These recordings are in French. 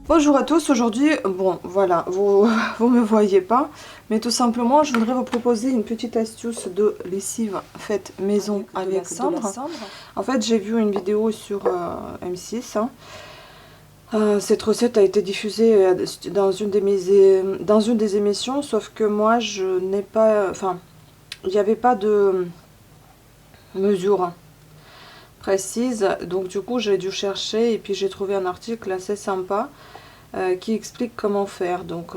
Bonjour à tous, aujourd'hui, bon voilà, vous vous me voyez pas, mais tout simplement je voudrais vous proposer une petite astuce de lessive faite maison avec de la cendre. En fait j'ai vu une vidéo sur M6, hein. Cette recette a été diffusée dans une des émissions, sauf que moi je n'ai pas, enfin il n'y avait pas de mesure précise, donc du coup j'ai dû chercher et puis j'ai trouvé un article assez sympa qui explique comment faire. Donc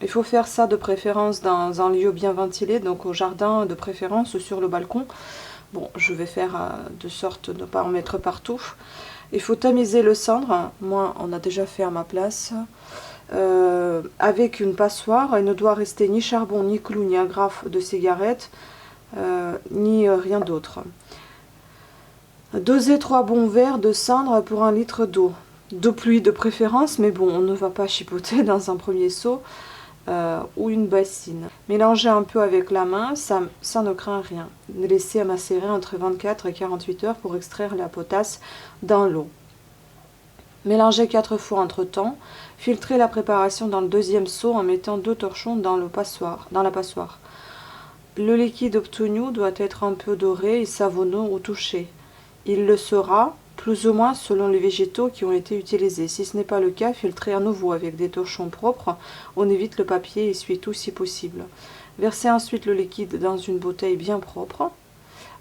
il faut faire ça de préférence dans un lieu bien ventilé, donc au jardin de préférence ou sur le balcon. Bon, je vais faire de sorte de ne pas en mettre partout. Il faut tamiser le cendre, moi on a déjà fait à ma place, avec une passoire. Il ne doit rester ni charbon, ni clou, ni agrafe de cigarette, ni rien d'autre. Doser 3 bons verres de cendre pour 1 litre d'eau. D'eau pluie de préférence, mais bon, on ne va pas chipoter dans un premier seau ou une bassine. Mélanger un peu avec la main, ça ne craint rien. Laisser macérer entre 24 et 48 heures pour extraire la potasse dans l'eau. Mélanger 4 fois entre temps. Filtrer la préparation dans le deuxième seau en mettant 2 torchons dans la passoire. Le liquide obtenu doit être un peu doré et savonneux au toucher. Il le sera, plus ou moins selon les végétaux qui ont été utilisés. Si ce n'est pas le cas, filtrez à nouveau avec des torchons propres. On évite le papier essuie-tout si possible. Versez ensuite le liquide dans une bouteille bien propre.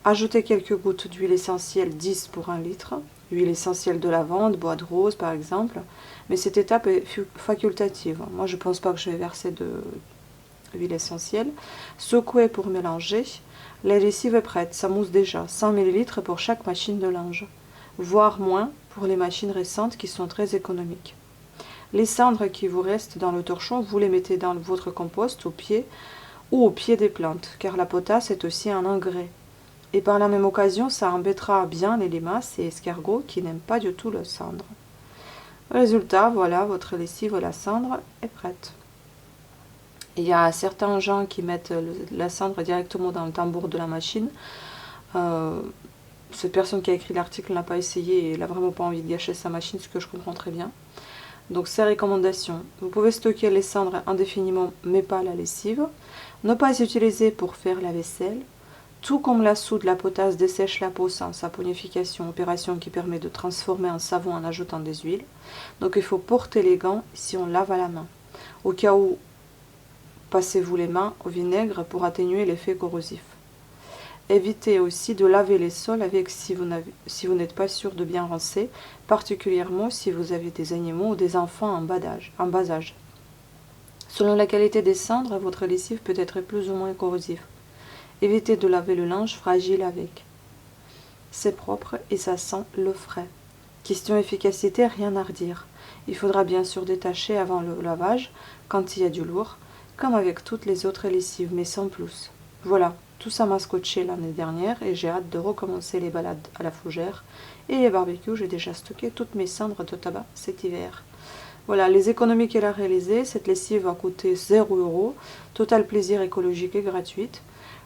Ajoutez quelques gouttes d'huile essentielle 10 pour 1 litre. Huile essentielle de lavande, bois de rose par exemple. Mais cette étape est facultative. Moi je ne pense pas que je vais verser de l'huile essentielle. Secouez pour mélanger. La lessive est prête, ça mousse déjà. 100 ml pour chaque machine de linge, voire moins pour les machines récentes qui sont très économiques. Les cendres qui vous restent dans le torchon, vous les mettez dans votre compost au pied ou au pied des plantes, car la potasse est aussi un engrais. Et par la même occasion, ça embêtera bien les limaces et escargots qui n'aiment pas du tout le cendre. Résultat, voilà, votre lessive à la cendre est prête. Il y a certains gens qui mettent la cendre directement dans le tambour de la machine. Cette personne qui a écrit l'article n'a pas essayé et elle n'a vraiment pas envie de gâcher sa machine, ce que je comprends très bien. Donc ces recommandations, vous pouvez stocker les cendres indéfiniment mais pas la lessive. Ne pas utiliser pour faire la vaisselle. Tout comme la soude, la potasse dessèche la peau sans saponification, opération qui permet de transformer en savon en ajoutant des huiles. Donc il faut porter les gants si on lave à la main. Au cas où, passez-vous les mains au vinaigre pour atténuer l'effet corrosif. Évitez aussi de laver les sols avec si vous n'êtes pas sûr de bien rincer, particulièrement si vous avez des animaux ou des enfants en bas âge. Selon la qualité des cendres, votre lessive peut être plus ou moins corrosive. Évitez de laver le linge fragile avec. C'est propre et ça sent le frais. Question efficacité, rien à redire. Il faudra bien sûr détacher avant le lavage, quand il y a du lourd, comme avec toutes les autres lessives, mais sans plus. Voilà, tout ça m'a scotché l'année dernière et j'ai hâte de recommencer les balades à la fougère. Et les barbecues, j'ai déjà stocké toutes mes cendres de tabac cet hiver. Voilà, les économies qu'elle a réalisées, cette lessive a coûté 0 €, total plaisir écologique et gratuite.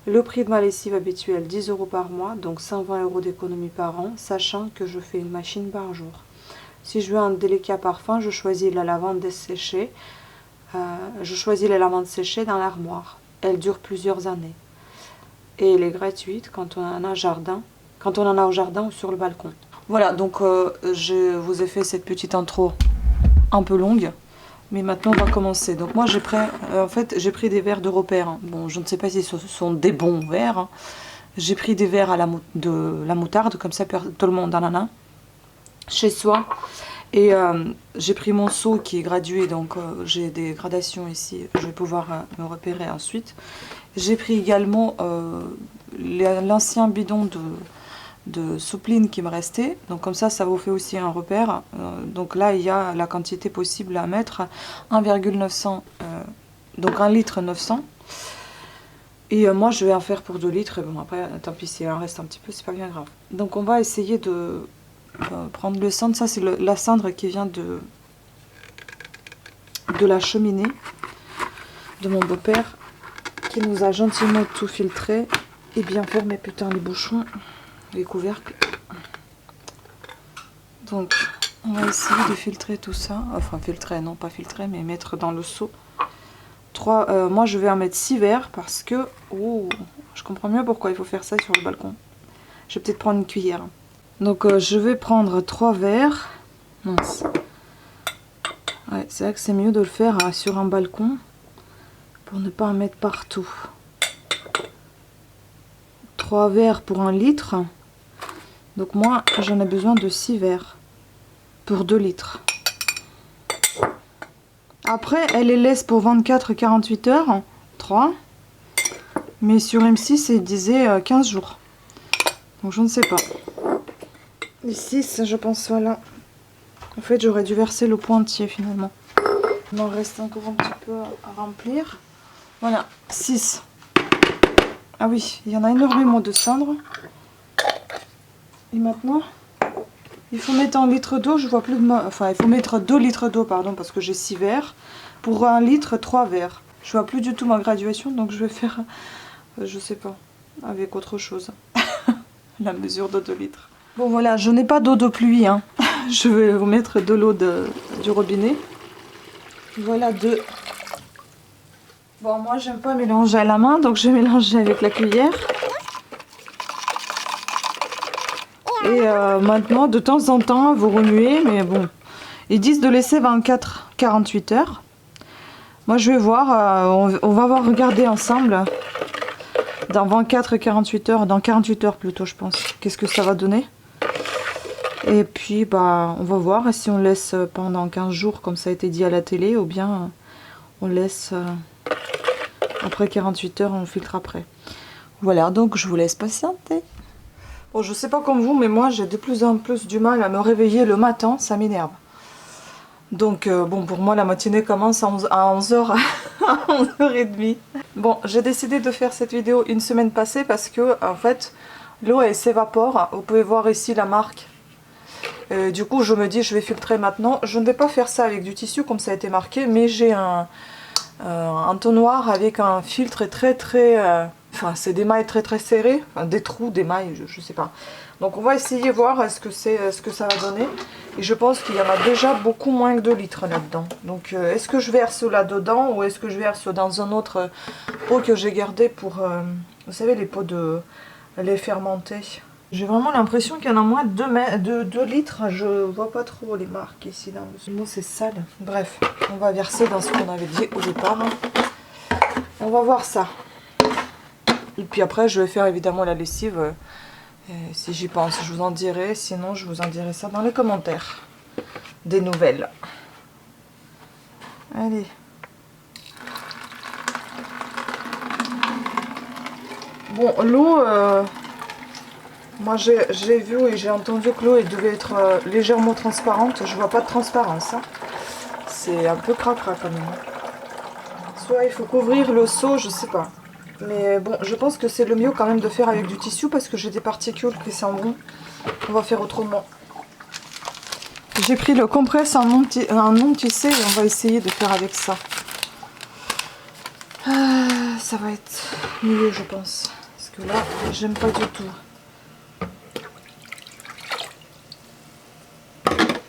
Le prix de ma lessive habituelle, 10 € par mois, donc 120 € d'économie par an, sachant que je fais une machine par jour. Si je veux un délicat parfum, je choisis la lavande desséchée. Je choisis les lavandes séchées dans l'armoire. Elle dure plusieurs années. Et elle est gratuite quand on en a au jardin ou sur le balcon. Voilà, donc je vous ai fait cette petite intro un peu longue, mais maintenant on va commencer. Donc moi j'ai pris des verres de repère. Hein. Bon, je ne sais pas si ce sont des bons verres. Hein. J'ai pris des verres de la moutarde, comme ça tout le monde en a un chez soi. Et j'ai pris mon seau qui est gradué, donc j'ai des gradations ici, je vais pouvoir me repérer ensuite. J'ai pris également l'ancien bidon de soupline qui me restait, donc comme ça vous fait aussi un repère. Donc là il y a la quantité possible à mettre, 1,900, donc 1 litre 900. Et moi je vais en faire pour 2 litres, et bon après tant pis s'il en reste un petit peu, c'est pas bien grave. Donc on va essayer de prendre le cendre. Ça c'est la cendre qui vient de la cheminée de mon beau-père qui nous a gentiment tout filtré et bien formé. Putain, les bouchons, les couvercles. Donc On va essayer de filtrer tout ça. Enfin filtrer, non pas filtrer, mais mettre dans le seau. Moi je vais en mettre 6 verres parce que... Oh, je comprends mieux pourquoi il faut faire ça sur le balcon. Je vais peut-être prendre une cuillère. Donc je vais prendre 3 verres. Mince. Ouais, c'est vrai que c'est mieux de le faire sur un balcon pour ne pas en mettre partout. 3 verres pour 1 litre. Donc moi j'en ai besoin de 6 verres pour 2 litres. Après elle les laisse pour 24-48 heures. 3. Mais sur M6 il disait 15 jours. Donc je ne sais pas. Les 6 je pense voilà. En fait j'aurais dû verser le pot entier finalement. Il m'en reste encore un petit peu à remplir. Voilà, 6. Ah oui, il y en a énormément de cendres. Et maintenant, il faut mettre en litre d'eau, je vois plus de... Enfin, il faut mettre 2 litres d'eau, pardon, parce que j'ai 6 verres. Pour 1 litre, 3 verres. Je vois plus du tout ma graduation, donc je vais faire, je sais pas, avec autre chose. La mesure de 2 litres. Bon voilà, je n'ai pas d'eau de pluie, hein. Je vais vous mettre de l'eau du robinet. Voilà 2. Bon, moi j'aime pas mélanger à la main, donc je vais mélanger avec la cuillère. Et maintenant, de temps en temps, vous remuez, mais bon, ils disent de laisser 24-48 heures. Moi je vais voir, on va voir regarder ensemble dans 24-48 heures, dans 48 heures plutôt je pense, qu'est-ce que ça va donner. Et puis bah on va voir si on laisse pendant 15 jours comme ça a été dit à la télé, ou bien on laisse après 48 heures, on filtre après. Voilà, donc je vous laisse patienter. Bon, je sais pas comme vous, mais moi j'ai de plus en plus du mal à me réveiller le matin, ça m'énerve. Donc bon, pour moi la matinée commence à 11h, à 11h30. Bon, j'ai décidé de faire cette vidéo une semaine passée parce que en fait l'eau elle s'évapore. Vous pouvez voir ici la marque. Du coup je me dis je vais filtrer maintenant. Je ne vais pas faire ça avec du tissu comme ça a été marqué, mais j'ai un tonnoir avec un filtre très enfin c'est des mailles très serrées, enfin, des trous, des mailles, je sais pas. Donc on va essayer voir ce que ça va donner. Et je pense qu'il y en a déjà beaucoup moins que 2 litres là-dedans. Donc est-ce que je verse là-dedans ou est-ce que je verse dans un autre pot que j'ai gardé pour, vous savez, les pots de lait fermenté. J'ai vraiment l'impression qu'il y en a moins de 2 litres. Je vois pas trop les marques ici. Bon, c'est sale. Bref, on va verser dans ce qu'on avait dit au départ. On va voir ça. Et puis après, je vais faire évidemment la lessive. Si j'y pense, je vous en dirai. Sinon, je vous en dirai ça dans les commentaires. Des nouvelles. Allez. Bon, l'eau... moi, j'ai vu et j'ai entendu que l'eau devait être légèrement transparente. Je vois pas de transparence. Hein. C'est un peu cracra quand même. Soit il faut couvrir le seau, je sais pas. Mais bon, je pense que c'est le mieux quand même de faire avec du tissu parce que j'ai des particules qui s'en vont. On va faire autrement. J'ai pris le compresse en non tissé et on va essayer de faire avec ça. Ça va être mieux, je pense. Parce que là, j'aime pas du tout.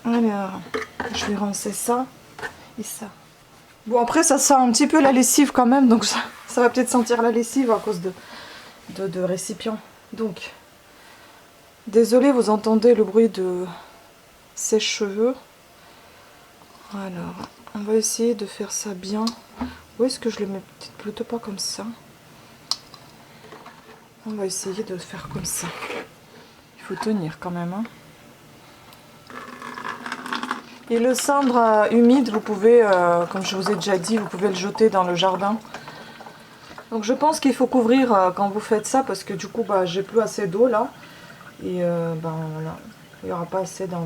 Alors, je vais rincer ça et ça. Bon, après, ça sent un petit peu la lessive quand même, donc ça va peut-être sentir la lessive à cause de récipient. Donc, désolé, vous entendez le bruit de sèche-cheveux. Alors, on va essayer de faire ça bien. Où est-ce que je le mets? Peut-être plutôt pas comme ça. On va essayer de le faire comme ça. Il faut tenir quand même, hein. Et le cendre humide, vous pouvez, comme je vous ai déjà dit, vous pouvez le jeter dans le jardin. Donc je pense qu'il faut couvrir quand vous faites ça, parce que du coup, bah, j'ai plus assez d'eau là. Et ben voilà, il n'y aura pas assez dans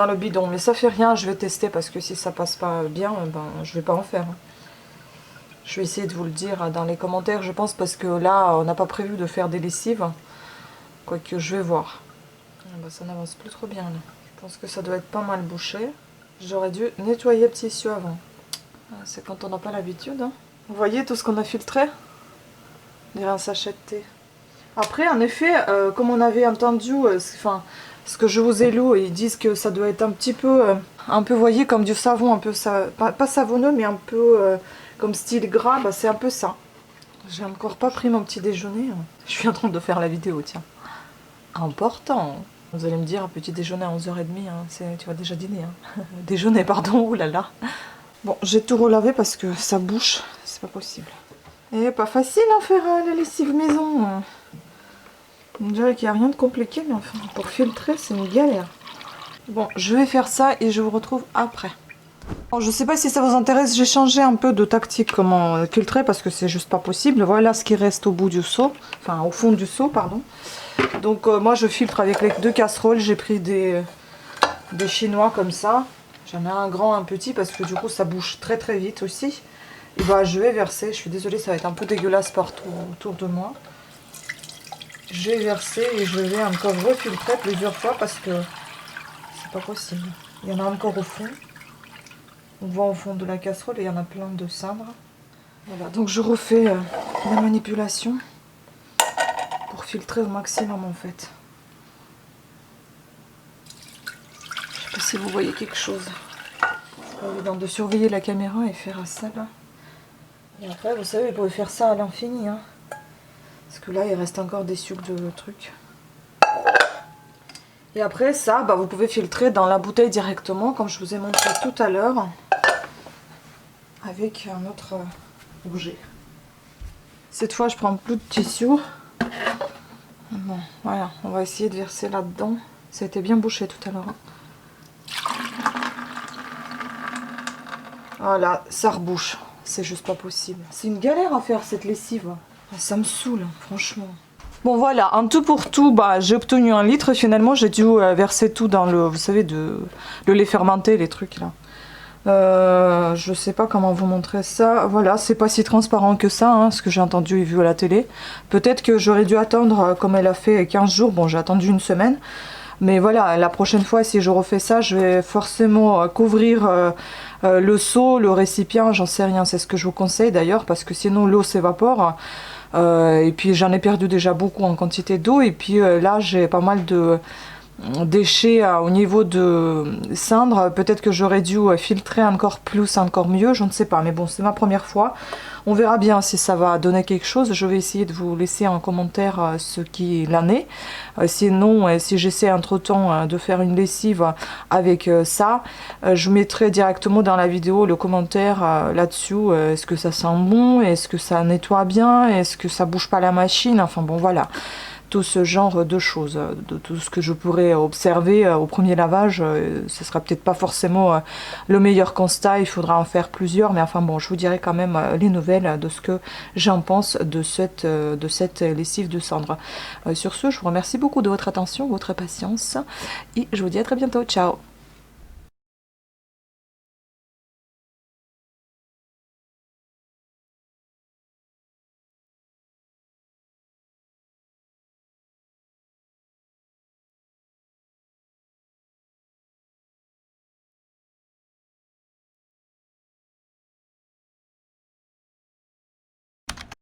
le bidon. Mais ça fait rien, je vais tester, parce que si ça passe pas bien, ben, je vais pas en faire. Je vais essayer de vous le dire dans les commentaires, je pense, parce que là, on n'a pas prévu de faire des lessives. Quoique, je vais voir. Ben, ça n'avance plus trop bien là. Je pense que ça doit être pas mal bouché. J'aurais dû nettoyer le tissu avant. C'est quand on n'a pas l'habitude. Hein. Vous voyez tout ce qu'on a filtré? On dirait un sachet de thé. Après, en effet, comme on avait entendu, enfin, Parce que je vous ai lu et ils disent que ça doit être un peu, voyez, comme du savon, un peu, pas savonneux, mais un peu comme style gras, bah, c'est un peu ça. J'ai encore pas pris mon petit déjeuner. Je suis en train de faire la vidéo, tiens. Important. Vous allez me dire, petit déjeuner à 11h30, hein, tu vas déjà dîner. Hein. Déjeuner, pardon, oulala. Bon, j'ai tout relavé parce que ça bouche, c'est pas possible. Et pas facile à faire la lessive maison. On dirait qu'il n'y a rien de compliqué, mais enfin, pour filtrer, c'est une galère. Bon, je vais faire ça et je vous retrouve après. Bon, je sais pas si ça vous intéresse, j'ai changé un peu de tactique comment filtrer parce que c'est juste pas possible. Voilà ce qui reste au bout du seau, enfin au fond du seau, pardon. Donc moi je filtre avec les 2 casseroles, j'ai pris des chinois comme ça. J'en ai un grand, un petit parce que du coup ça bouge très très vite aussi. Et bah je vais verser, je suis désolée, ça va être un peu dégueulasse partout autour de moi. Je vais verser et je vais encore refiltrer plusieurs fois parce que c'est pas possible. Il y en a encore au fond. On voit au fond de la casserole et il y en a plein de cendres. Voilà, donc je refais la manipulation pour filtrer au maximum en fait. Je sais pas si vous voyez quelque chose. C'est pas évident de surveiller la caméra et faire ça là. Et après, vous savez, vous pouvez faire ça à l'infini. Hein. Parce que là, il reste encore des sucs de trucs. Et après, ça, bah, vous pouvez filtrer dans la bouteille directement, comme je vous ai montré tout à l'heure. Avec un autre objet. Cette fois, je prends plus de tissu. Bon, voilà, on va essayer de verser là-dedans. Ça a été bien bouché tout à l'heure. Voilà, ça rebouche. C'est juste pas possible. C'est une galère à faire cette lessive. Ça me saoule, franchement. Bon voilà, en tout pour tout, bah, j'ai obtenu 1 litre. Finalement, j'ai dû verser tout dans le, vous savez, le lait fermenté, les trucs là. Je sais pas comment vous montrer ça. Voilà, c'est pas si transparent que ça, hein, ce que j'ai entendu et vu à la télé. Peut-être que j'aurais dû attendre, comme elle a fait 15 jours. Bon, j'ai attendu 1 semaine. Mais voilà, la prochaine fois, si je refais ça, je vais forcément couvrir le seau, le récipient, j'en sais rien. C'est ce que je vous conseille d'ailleurs, parce que sinon l'eau s'évapore. Et puis j'en ai perdu déjà beaucoup en quantité d'eau. Et puis là, j'ai pas mal de déchets au niveau de cendres. Peut-être que j'aurais dû filtrer encore plus, encore mieux, je ne sais pas, mais bon, c'est ma première fois, on verra bien si ça va donner quelque chose. Je vais essayer de vous laisser en commentaire ce qu'il en est. Sinon, si j'essaie entre temps de faire une lessive avec ça, je mettrai directement dans la vidéo le commentaire là-dessus. Est-ce que ça sent bon, est-ce que ça nettoie bien, est-ce que ça bouge pas la machine, enfin bon voilà, tout ce genre de choses, de tout ce que je pourrais observer au premier lavage. Ce sera peut-être pas forcément le meilleur constat, il faudra en faire plusieurs, mais enfin bon, je vous dirai quand même les nouvelles de ce que j'en pense de cette lessive de cendre. Sur ce, je vous remercie beaucoup de votre attention, votre patience, et je vous dis à très bientôt, ciao.